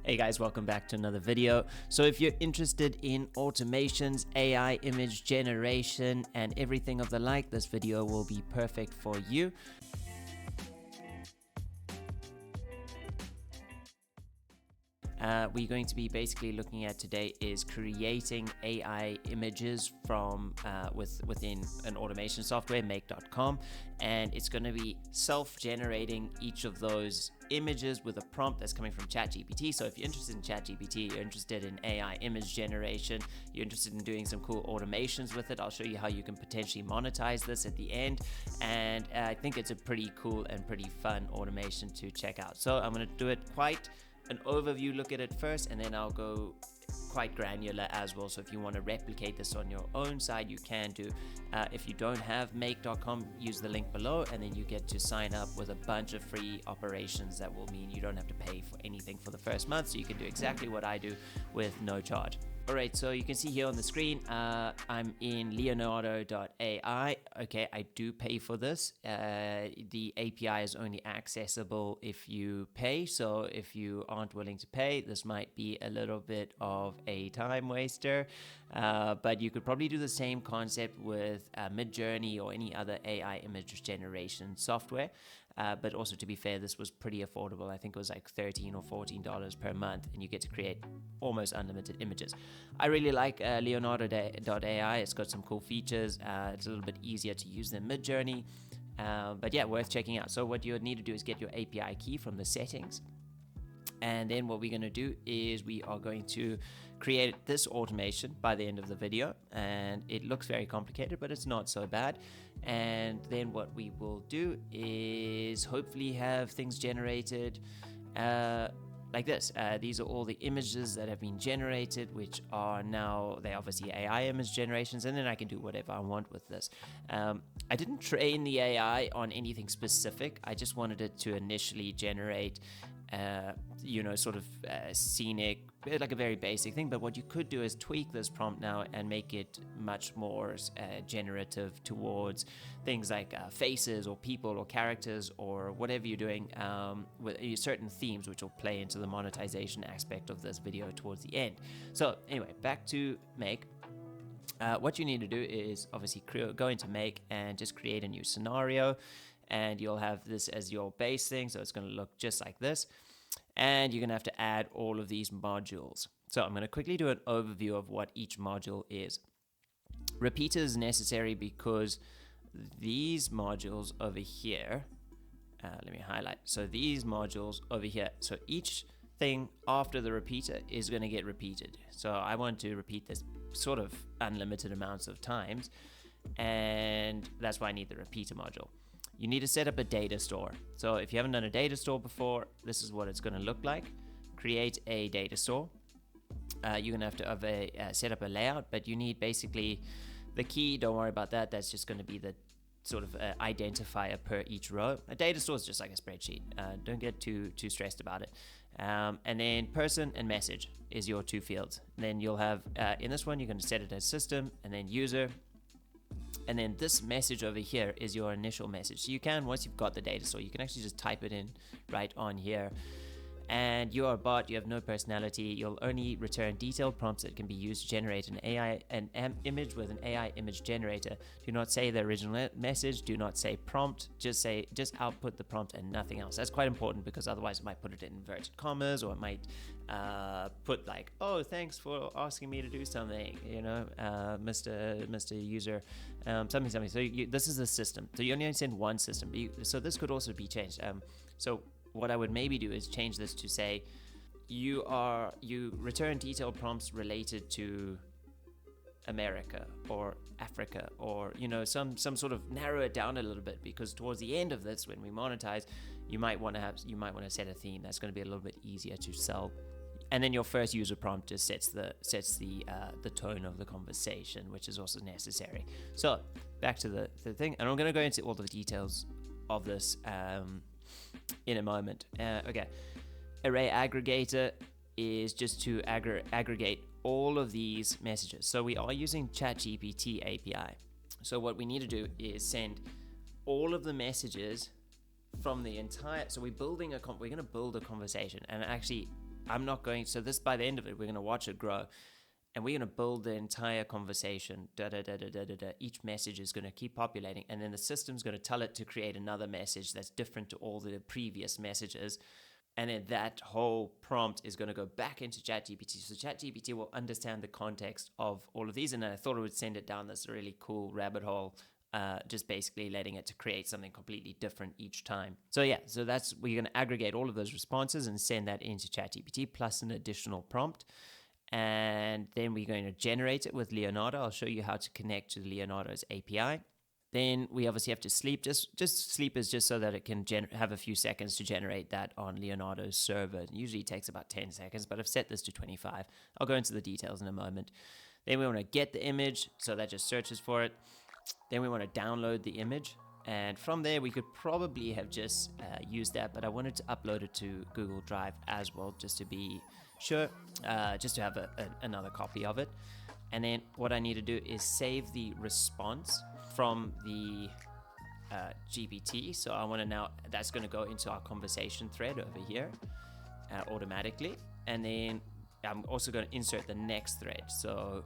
Hey guys, welcome back to another video. So if you're interested in automations, AI image generation, and everything of the like, this video will be perfect for you. We're going to be basically looking at today is creating AI images from within an automation software, make.com, and it's going to be self-generating each of those images with a prompt that's coming from ChatGPT. So if you're interested in ChatGPT, you're interested in AI image generation, you're interested in doing some cool automations with it, I'll show you how you can potentially monetize this at the end. And I think it's a pretty cool and pretty fun automation to check out. So I'm going to do it quite an overview look at it first, and then I'll go quite granular as well. So if you want to replicate this on your own side, you can do. If you don't have make.com, use the link below, and then you get to sign up with a bunch of free operations that will mean you don't have to pay for anything for the first month, so you can do exactly what I do with no charge. Alright, so you can see here on the screen, I'm in Leonardo AI. Okay, I do pay for this. The API is only accessible if you pay, so if you aren't willing to pay, this might be a little bit of a time waster, but you could probably do the same concept with Midjourney or any other AI image generation software. But also, to be fair, this was pretty affordable. I think it was like $13 or $14 per month, and you get to create almost unlimited images. I really like Leonardo AI. It's got some cool features. It's a little bit easier to use than Midjourney, but yeah, worth checking out. So what you need to do is get your API key from the settings. And then what we're going to do is we are going to create this automation by the end of the video. And it looks very complicated, but it's not so bad. And then what we will do is hopefully have things generated like this. These are all the images that have been generated, which are now, they're obviously AI image generations, and then I can do whatever I want with this. I didn't train the AI on anything specific. I just wanted it to initially generate sort of scenic, like a very basic thing. But what you could do is tweak this prompt now and make it much more generative towards things like faces or people or characters or whatever you're doing with certain themes, which will play into the monetization aspect of this video towards the end. So anyway, back to Make. What you need to do is obviously go into Make and just create a new scenario. And you'll have this as your base thing, so it's going to look just like this. And you're going to have to add all of these modules. So I'm going to quickly do an overview of what each module is. Repeater is necessary because these modules over here, let me highlight. So these modules over here, so each thing after the repeater is going to get repeated. So I want to repeat this sort of unlimited amounts of times, and that's why I need the repeater module. You need to set up a data store. So if you haven't done a data store before, this is what it's going to look like. Create a data store. You're going to have to set up a layout, but you need basically the key. Don't worry about that. That's just going to be the sort of identifier per each row. A data store is just like a spreadsheet. Don't get too stressed about it. And then person and message is your two fields. And then you'll have, in this one, you're going to set it as system and then user. And then this message over here is your initial message. So you can, once you've got the data store, you can actually just type it in right on here. And you're a bot, you have no personality. You'll only return detailed prompts that can be used to generate an image with an AI image generator. Do not say the original message. Do not say prompt. Just output the prompt and nothing else. That's quite important because otherwise it might put it in inverted commas, or it might put like, oh, thanks for asking me to do something, Mr. User, something. So this is the system. So you only send one system. So this could also be changed. So what I would maybe do is change this to say you return detailed prompts related to America or Africa, or some sort of narrow it down a little bit, because towards the end of this, when we monetize, you might want to set a theme that's going to be a little bit easier to sell. And then your first user prompt just sets the tone of the conversation, which is also necessary. So back to the thing, and I'm going to go into all the details of this in a moment. Okay, array aggregator is just to aggregate all of these messages. So we are using ChatGPT API. So what we need to do is send all of the messages from the entire. So we're going to build a conversation, and actually I'm not going, so this, by the end of it, we're going to watch it grow. And we're going to build the entire conversation. Each message is going to keep populating. And then the system's going to tell it to create another message that's different to all the previous messages. And then that whole prompt is going to go back into ChatGPT. So ChatGPT will understand the context of all of these. And I thought it would send it down this really cool rabbit hole, just basically letting it to create something completely different each time. So yeah, so that's, we're going to aggregate all of those responses and send that into ChatGPT plus an additional prompt. And then we're going to generate it with Leonardo. I'll show you how to connect to Leonardo's API. Then we obviously have to sleep. Just sleep is just so that it can have a few seconds to generate that on Leonardo's server. It usually takes about 10 seconds, but I've set this to 25. I'll go into the details in a moment. Then we want to get the image, so that just searches for it. Then we want to download the image. And from there, we could probably have just used that, but I wanted to upload it to Google Drive as well, just to be sure, just to have another copy of it. And then what I need to do is save the response from the GPT. So I want to now, that's going to go into our conversation thread over here automatically. And then I'm also going to insert the next thread. So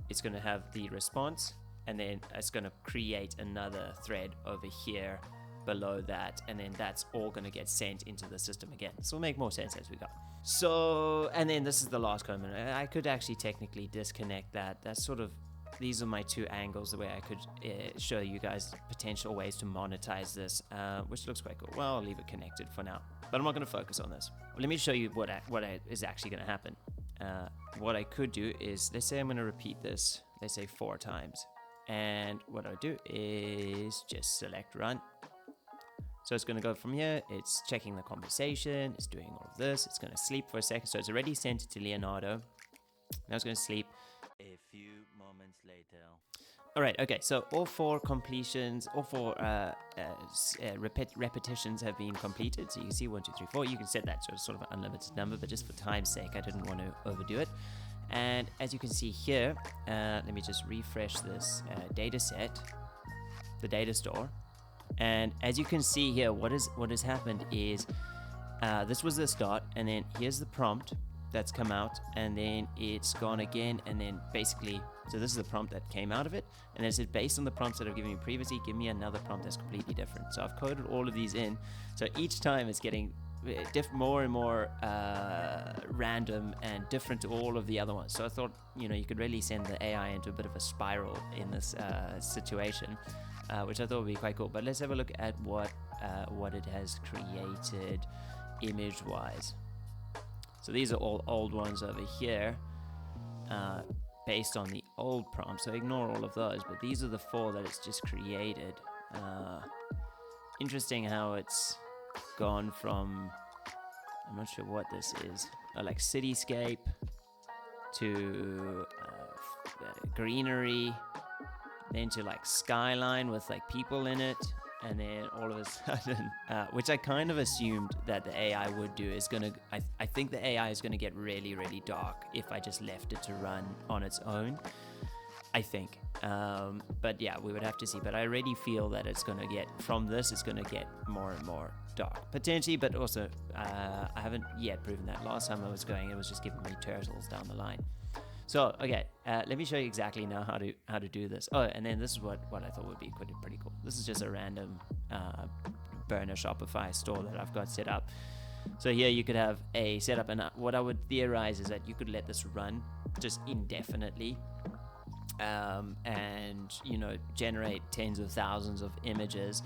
it's going to have the response, and then it's going to create another thread over here below that, and then that's all going to get sent into the system again. So it'll make more sense as we go. So, and then this is the last comment. I could actually technically disconnect that. That's sort of, these are my two angles, the way I could show you guys potential ways to monetize this, which looks quite cool. Well, I'll leave it connected for now, but I'm not going to focus on this. Let me show you what is actually going to happen. What I could do is, let's say I'm going to repeat this, let's say 4 times. And what I do is just select run. So it's going to go from here. It's checking the conversation. It's doing all of this. It's going to sleep for a second. So it's already sent it to Leonardo. Now it's going to sleep. A few moments later. All right. Okay. So all 4 completions, all 4 repetitions have been completed. So you can see 1, 2, 3, 4. You can set that to sort of an unlimited number, but just for time's sake, I didn't want to overdo it. And as you can see here, let me just refresh this data set, the data store. And as you can see here, what has happened is this was the start, and then here's the prompt that's come out, and then it's gone again, and then basically, so this is the prompt that came out of it, and it said, based on the prompts that I've given you previously, give me another prompt that's completely different. So I've coded all of these in, so each time it's getting more and more random and different to all of the other ones. So I thought, you could really send the AI into a bit of a spiral in this situation, which I thought would be quite cool. But let's have a look at what it has created image-wise. So these are all old ones over here, based on the old prompt. So ignore all of those, but these are the 4 that it's just created. Interesting how it's gone from, I'm not sure what this is, like cityscape to greenery, then to like skyline with like people in it, and then all of a sudden, which I kind of assumed that the AI would do, is gonna, I think the AI is gonna get really, really dark if I just left it to run on its own, I think. But yeah, we would have to see. But I already feel that it's going to get, from this, it's going to get more and more dark, potentially. But also, I haven't yet proven that. Last time I was going, it was just giving me turtles down the line. So, okay, let me show you exactly now how to do this. Oh, and then this is what I thought would be pretty cool. This is just a random burner Shopify store that I've got set up. So here you could have a setup, and what I would theorize is that you could let this run just indefinitely. And generate tens of thousands of images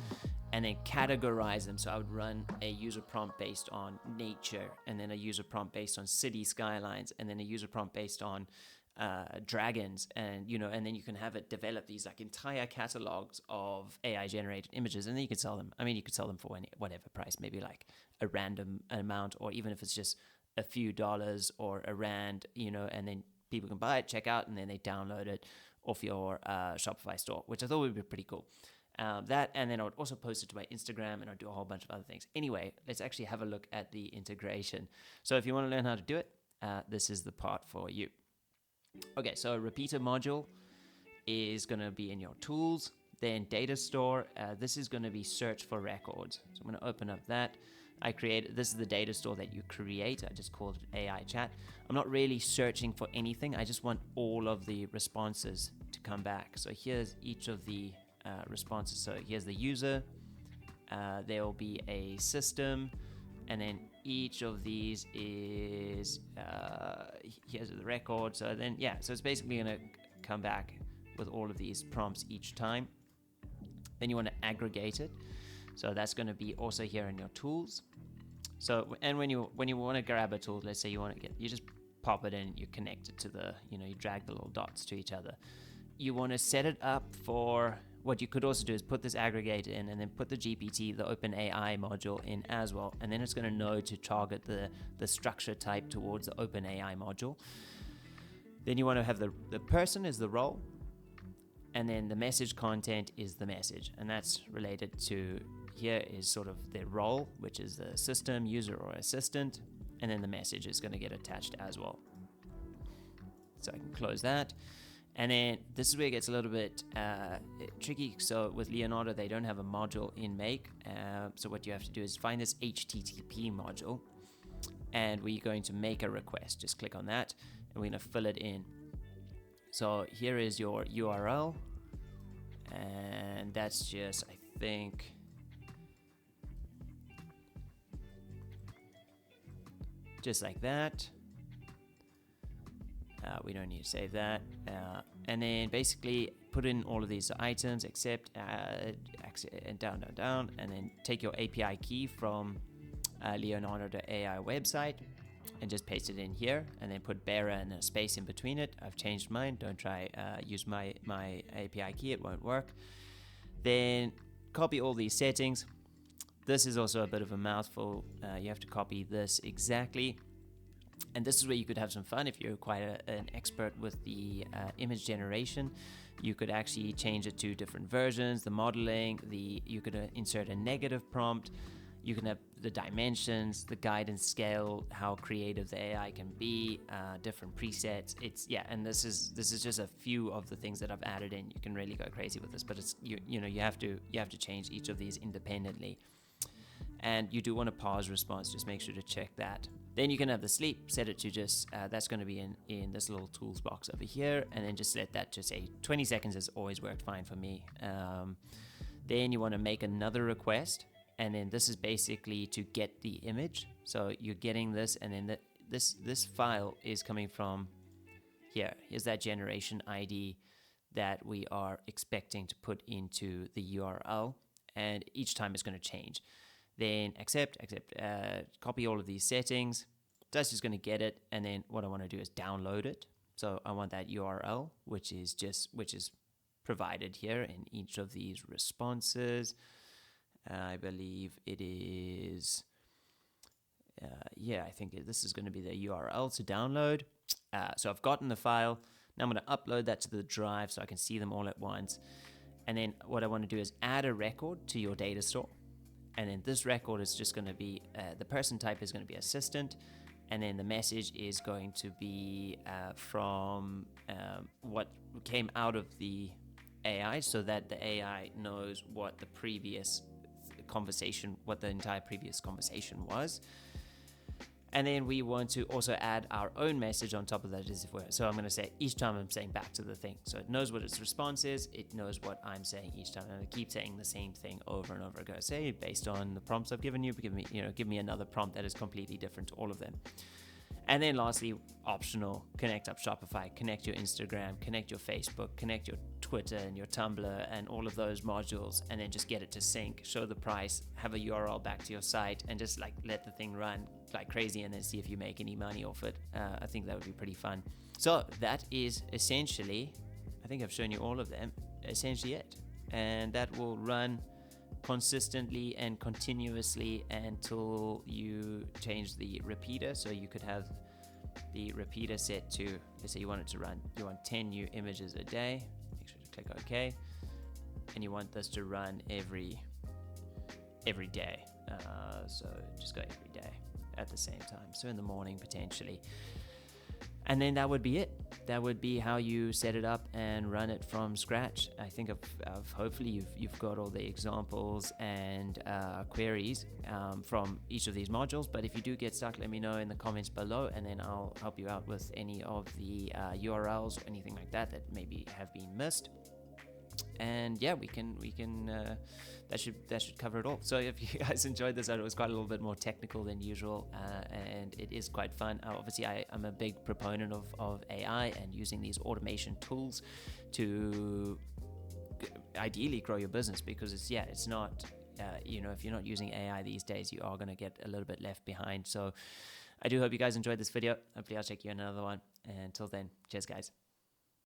and then categorize them. So I would run a user prompt based on nature, and then a user prompt based on city skylines, and then a user prompt based on dragons, and and then you can have it develop these like entire catalogs of AI generated images, and then you can sell them. I mean, you could sell them for whatever price, maybe like a random amount, or even if it's just a few dollars or a rand, and then people can buy it, check out, and then they download it off your Shopify store, which I thought would be pretty cool. That, and then I would also post it to my Instagram, and I'd do a whole bunch of other things. Anyway, let's actually have a look at the integration. So if you want to learn how to do it, this is the part for you. Okay, so a repeater module is going to be in your tools, then data store. This is going to be search for records. So I'm going to open up that. This is the data store that you create. I just called it AI chat. I'm not really searching for anything. I just want all of the responses to come back. So here's each of the responses. So here's the user. There will be a system, and then each of these is here's the record. So then so it's basically going to come back with all of these prompts each time. Then you want to aggregate it. So that's going to be also here in your tools. So, and when you want to grab a tool, let's say you just pop it in, you connect it to you drag the little dots to each other. You want to set it up for, what you could also do is put this aggregator in and then put the GPT, the OpenAI module in as well. And then it's going to know to target the structure type towards the OpenAI module. Then you want to have the person is the role. And then the message content is the message. And that's related to, here is sort of the role, which is the system, user, or assistant. And then the message is going to get attached as well. So I can close that. And then this is where it gets a little bit tricky. So with Leonardo, they don't have a module in Make. So what you have to do is find this HTTP module. And we're going to make a request. Just click on that. And we're going to fill it in. So here is your URL, and that's just, I think, just like that. We don't need to save that. And then basically put in all of these items, accept, and down, and then take your API key from Leonardo AI website, and just paste it in here, and then put bearer and a space in between it. I've changed mine. Don't try use my API key, it won't work. Then copy all these settings. This is also a bit of a mouthful. You have to copy this exactly. And this is where you could have some fun if you're quite an expert with the image generation. You could actually change it to different versions, the modeling, you could insert a negative prompt. You can have the dimensions, the guidance scale, how creative the AI can be, different presets. And this is just a few of the things that I've added in. You can really go crazy with this, but it's you have to change each of these independently. And you do want to pause response, just make sure to check that. Then you can have the sleep, set it to just, that's going to be in this little tools box over here, and then just let that just say 20 seconds has always worked fine for me. Then you want to make another request. And then this is basically to get the image. So you're getting this, and then this file is coming from here. Here's that generation ID that we are expecting to put into the URL. And each time it's going to change. Then accept, copy all of these settings. That's just going to get it. And then what I want to do is download it. So I want that URL, which is provided here in each of these responses. I believe it is, I think this is going to be the URL to download. So I've gotten the file. Now I'm going to upload that to the drive so I can see them all at once. And then what I want to do is add a record to your data store. And then this record is just going to be, the person type is going to be assistant. And then the message is going to be from what came out of the AI, so that the AI knows what the previous conversation, what the entire previous conversation was. And then we want to also add our own message on top of that. So I'm going to say each time I'm saying back to the thing. So it knows what its response is. It knows what I'm saying each time. And I keep saying the same thing over and over again. Say, based on the prompts I've given you, give me another prompt that is completely different to all of them. And then lastly, optional, connect up Shopify, connect your Instagram, connect your Facebook, connect your Twitter and your Tumblr and all of those modules, and then just get it to sync, show the price, have a URL back to your site, and just let the thing run like crazy and then see if you make any money off it. I think that would be pretty fun. So that is essentially, I think I've shown you all of them, essentially it. And that will run consistently and continuously until you change the repeater. So you could have the repeater set to, let's say you want 10 new images a day. Make sure to click OK. And you want this to run every day. So just go every day at the same time. So in the morning potentially. And then that would be it. That would be how you set it up and run it from scratch. I think of hopefully you've got all the examples and queries from each of these modules. But if you do get stuck, let me know in the comments below, and then I'll help you out with any of the URLs or anything like that maybe have been missed. And yeah, we can that should cover it all. So if you guys enjoyed this, it was quite a little bit more technical than usual, and it is quite fun. Obviously, I'm a big proponent of AI and using these automation tools to ideally grow your business, because it's not if you're not using AI these days, you are going to get a little bit left behind. So I do hope you guys enjoyed this video. Hopefully I'll check you in another one, and until then, cheers guys.